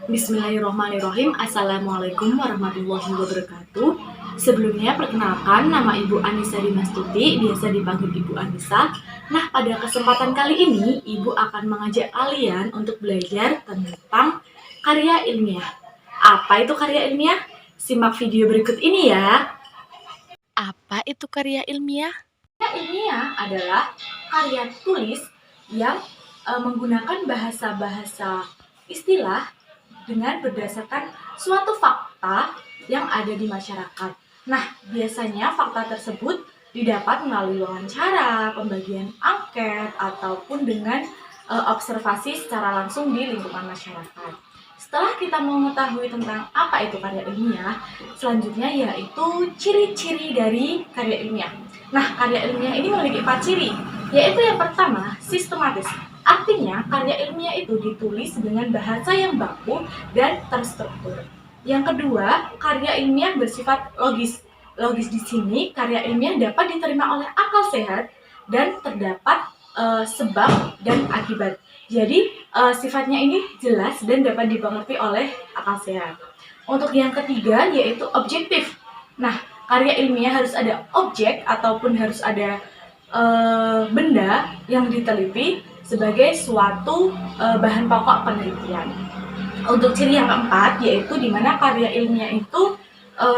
Bismillahirrahmanirrahim. Assalamualaikum warahmatullahi wabarakatuh. Sebelumnya perkenalkan, nama Ibu Anissa Dimastuti, biasa dipanggil Ibu Anissa. Nah, pada kesempatan kali ini Ibu akan mengajak kalian untuk belajar tentang karya ilmiah. Apa itu karya ilmiah? Simak video berikut ini ya. Apa itu karya ilmiah? Karya ilmiah adalah karya tulis yang menggunakan bahasa-bahasa istilah dengan berdasarkan suatu fakta yang ada di masyarakat. Nah, biasanya fakta tersebut didapat melalui wawancara, pembagian angket, ataupun dengan observasi secara langsung di lingkungan masyarakat. Setelah kita mengetahui tentang apa itu karya ilmiah, selanjutnya yaitu ciri-ciri dari karya ilmiah. Nah, karya ilmiah ini memiliki 4 ciri, yaitu yang pertama, sistematis. Artinya, karya ilmiah itu ditulis dengan bahasa yang baku dan terstruktur. Yang kedua, karya ilmiah bersifat logis. Logis di sini, karya ilmiah dapat diterima oleh akal sehat dan terdapat sebab dan akibat. Jadi, sifatnya ini jelas dan dapat dimengerti oleh akal sehat. Untuk yang ketiga, yaitu objektif. Nah, karya ilmiah harus ada objek ataupun harus ada benda yang diteliti sebagai suatu bahan pokok penelitian. Untuk ciri yang keempat, yaitu di mana karya ilmiah itu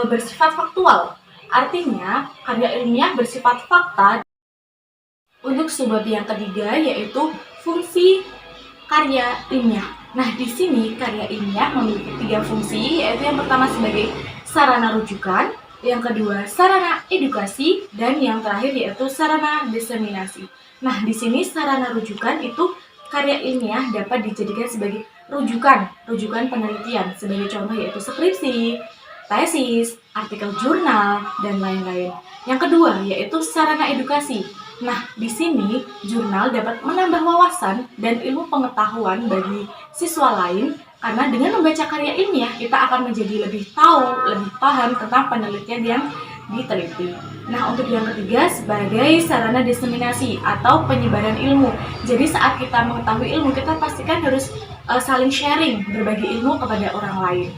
bersifat faktual. Artinya, karya ilmiah bersifat fakta. Untuk sebab yang ketiga, yaitu fungsi karya ilmiah. Nah, di sini karya ilmiah memiliki 3 fungsi, yaitu yang pertama sebagai sarana rujukan, yang kedua sarana edukasi, dan yang terakhir yaitu sarana diseminasi. Nah, di sini sarana rujukan itu karya ilmiah dapat dijadikan sebagai rujukan penelitian. Sebagai contoh yaitu skripsi, tesis, artikel jurnal, dan lain-lain. Yang kedua yaitu sarana edukasi. Nah, di sini jurnal dapat menambah wawasan dan ilmu pengetahuan bagi siswa lain karena dengan membaca karya ilmiah kita akan menjadi lebih tahu, lebih paham tentang penelitian yang diteliti. Nah, untuk yang ketiga sebagai sarana diseminasi atau penyebaran ilmu. Jadi saat kita mengetahui ilmu, kita pastikan harus saling sharing, berbagi ilmu kepada orang lain.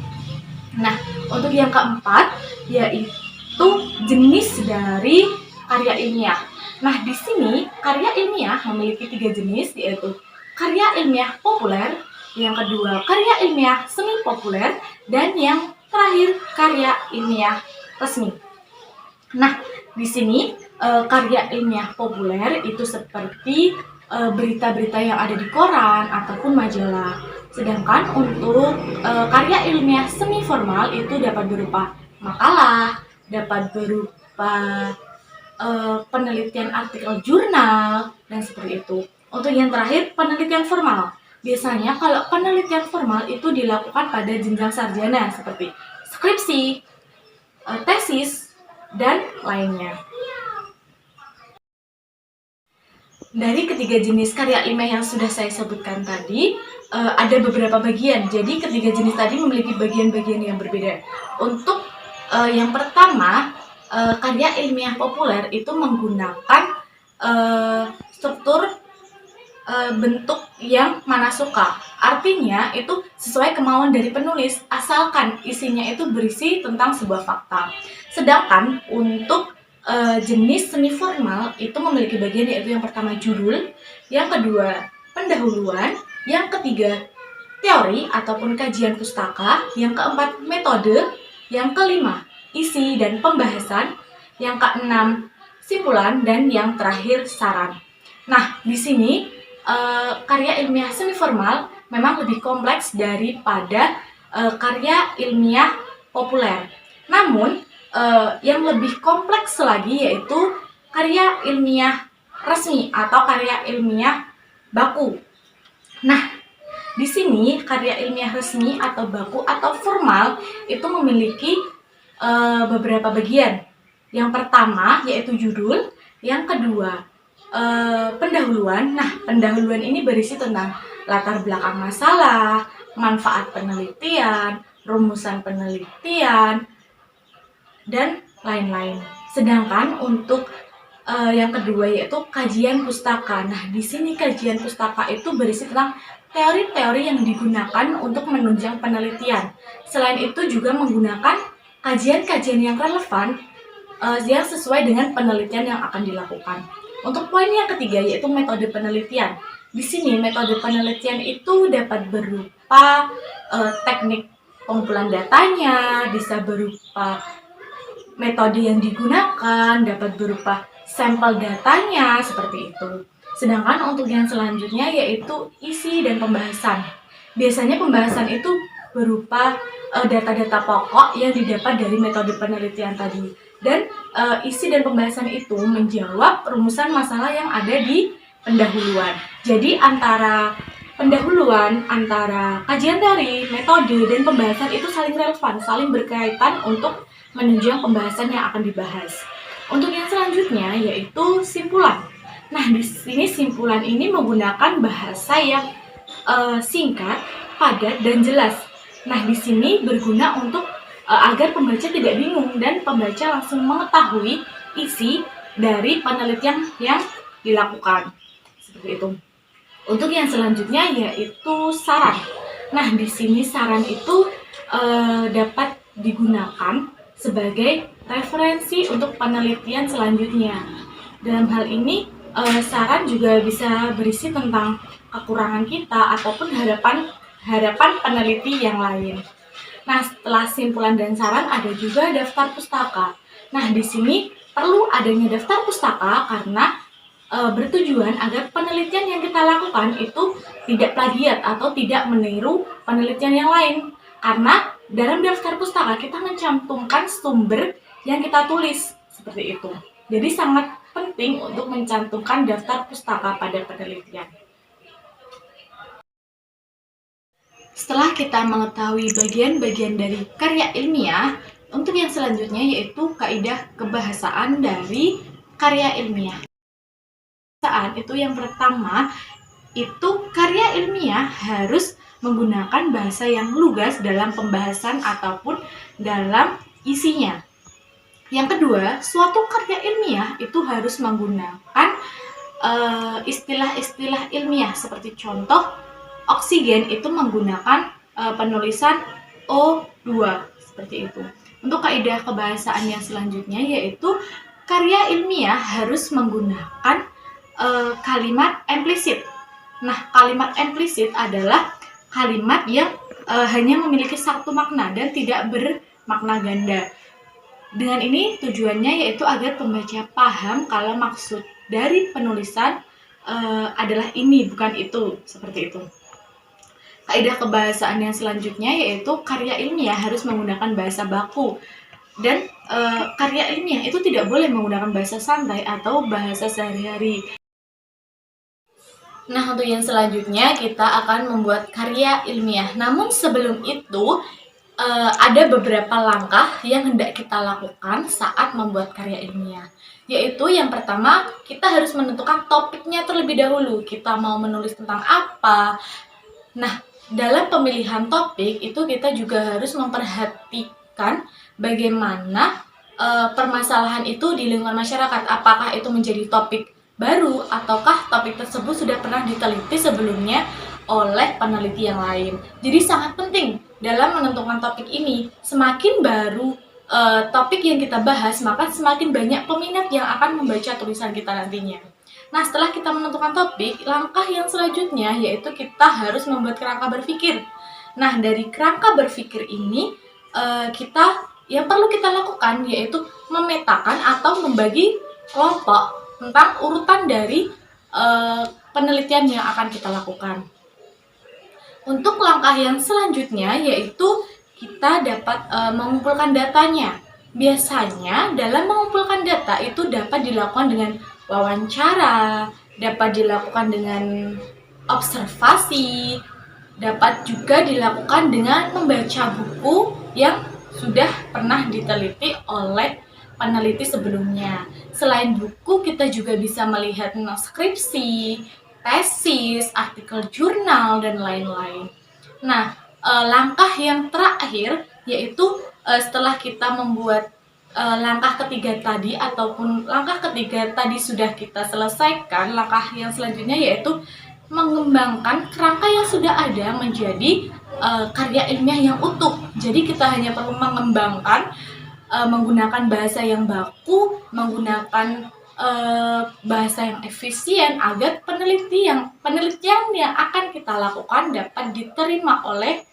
Nah, untuk yang keempat yaitu jenis dari karya ilmiah. Nah, di sini karya ilmiah memiliki 3 jenis, yaitu karya ilmiah populer, yang kedua karya ilmiah semi populer, dan yang terakhir karya ilmiah resmi. Nah, di sini karya ilmiah populer itu seperti berita-berita yang ada di koran ataupun majalah. Sedangkan untuk karya ilmiah semi formal itu dapat berupa makalah, dapat berupa penelitian artikel jurnal, dan seperti itu. Untuk yang terakhir, penelitian formal. Biasanya kalau penelitian formal itu dilakukan pada jenjang sarjana seperti skripsi, tesis, dan lainnya. Dari ketiga jenis karya ilmiah yang sudah saya sebutkan tadi, ada beberapa bagian. Jadi ketiga jenis tadi memiliki bagian-bagian yang berbeda. Untuk yang pertama, karya ilmiah populer itu menggunakan struktur bentuk yang mana suka. Artinya itu sesuai kemauan dari penulis, asalkan isinya itu berisi tentang sebuah fakta. Sedangkan untuk jenis semi formal itu memiliki bagian, yaitu yang pertama judul, yang kedua pendahuluan, yang ketiga teori ataupun kajian pustaka, yang keempat metode, yang kelima isi dan pembahasan, yang keenam simpulan, dan yang terakhir saran. Nah, di sini karya ilmiah semi formal memang lebih kompleks daripada karya ilmiah populer. Namun, yang lebih kompleks lagi yaitu karya ilmiah resmi atau karya ilmiah baku. Nah, di sini karya ilmiah resmi atau baku atau formal itu memiliki beberapa bagian. Yang pertama yaitu judul, yang kedua pendahuluan. Nah, pendahuluan ini berisi tentang latar belakang masalah, manfaat penelitian, rumusan penelitian, dan lain-lain. Sedangkan untuk yang kedua yaitu kajian pustaka. Nah, di sini kajian pustaka itu berisi tentang teori-teori yang digunakan untuk menunjang penelitian. Selain itu juga menggunakan kajian-kajian yang relevan yang sesuai dengan penelitian yang akan dilakukan. Untuk poin yang ketiga yaitu metode penelitian. Di sini metode penelitian itu dapat berupa teknik pengumpulan datanya, bisa berupa metode yang digunakan, dapat berupa sampel datanya, seperti itu. Sedangkan untuk yang selanjutnya yaitu isi dan pembahasan. Biasanya pembahasan itu berupa data-data pokok yang didapat dari metode penelitian tadi. Dan isi dan pembahasan itu menjawab rumusan masalah yang ada di pendahuluan. Jadi antara pendahuluan, antara kajian teori, metode, dan pembahasan itu saling relevan, saling berkaitan untuk menunjang pembahasan yang akan dibahas. Untuk yang selanjutnya yaitu simpulan. Nah, di sini simpulan ini menggunakan bahasa yang singkat, padat, dan jelas. Nah, di sini berguna untuk agar pembaca tidak bingung dan pembaca langsung mengetahui isi dari penelitian yang dilakukan. Seperti itu. Untuk yang selanjutnya yaitu saran. Nah, di sini saran itu dapat digunakan sebagai referensi untuk penelitian selanjutnya. Dalam hal ini, saran juga bisa berisi tentang kekurangan kita ataupun harapan peneliti yang lain. Nah, setelah simpulan dan saran ada juga daftar pustaka. Nah, di sini perlu adanya daftar pustaka karena bertujuan agar penelitian yang kita lakukan itu tidak plagiat atau tidak meniru penelitian yang lain. Karena dalam daftar pustaka kita mencantumkan sumber yang kita tulis, seperti itu. Jadi sangat penting untuk mencantumkan daftar pustaka pada penelitian. Setelah kita mengetahui bagian-bagian dari karya ilmiah, untuk yang selanjutnya yaitu kaidah kebahasaan dari karya ilmiah. Kebahasaan itu yang pertama, itu karya ilmiah harus menggunakan bahasa yang lugas dalam pembahasan ataupun dalam isinya. Yang kedua, suatu karya ilmiah itu harus menggunakan istilah-istilah ilmiah, seperti contoh oksigen itu menggunakan penulisan O2, seperti itu. Untuk kaidah kebahasaan yang selanjutnya yaitu karya ilmiah harus menggunakan kalimat implisit. Nah, kalimat implisit adalah kalimat yang hanya memiliki satu makna dan tidak bermakna ganda. Dengan ini tujuannya yaitu agar pembaca paham kalau maksud dari penulisan adalah ini, bukan itu, seperti itu. Kaidah kebahasaan yang selanjutnya yaitu karya ilmiah harus menggunakan bahasa baku. Dan karya ilmiah itu tidak boleh menggunakan bahasa santai atau bahasa sehari-hari. Nah, untuk yang selanjutnya kita akan membuat karya ilmiah. Namun sebelum itu ada beberapa langkah yang hendak kita lakukan saat membuat karya ilmiah. Yaitu yang pertama, kita harus menentukan topiknya terlebih dahulu. Kita mau menulis tentang apa. Nah, dalam pemilihan topik itu kita juga harus memperhatikan bagaimana permasalahan itu di lingkungan masyarakat. Apakah itu menjadi topik baru ataukah topik tersebut sudah pernah diteliti sebelumnya oleh peneliti yang lain. Jadi sangat penting dalam menentukan topik ini. Semakin baru topik yang kita bahas, maka semakin banyak peminat yang akan membaca tulisan kita nantinya. Nah, setelah kita menentukan topik, langkah yang selanjutnya yaitu kita harus membuat kerangka berpikir. Nah, dari kerangka berpikir ini yang perlu kita lakukan yaitu memetakan atau membagi kelompok tentang urutan dari penelitian yang akan kita lakukan. Untuk langkah yang selanjutnya yaitu kita dapat mengumpulkan datanya. Biasanya dalam mengumpulkan data itu dapat dilakukan dengan wawancara, dapat dilakukan dengan observasi, dapat juga dilakukan dengan membaca buku yang sudah pernah diteliti oleh peneliti sebelumnya. Selain buku, kita juga bisa melihat skripsi, tesis, artikel jurnal, dan lain-lain. Nah, langkah yang terakhir yaitu setelah kita membuat langkah ketiga tadi ataupun langkah ketiga tadi sudah kita selesaikan, langkah yang selanjutnya yaitu mengembangkan kerangka yang sudah ada menjadi karya ilmiah yang utuh. Jadi kita hanya perlu mengembangkan menggunakan bahasa yang baku, menggunakan bahasa yang efisien agar penelitian yang akan kita lakukan dapat diterima oleh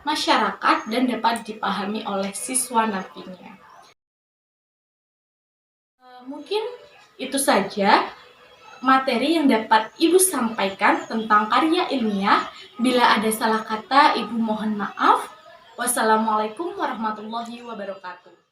masyarakat dan dapat dipahami oleh siswa nantinya. Mungkin itu saja materi yang dapat Ibu sampaikan tentang karya ilmiah. Bila ada salah kata, Ibu mohon maaf. Wassalamualaikum warahmatullahi wabarakatuh.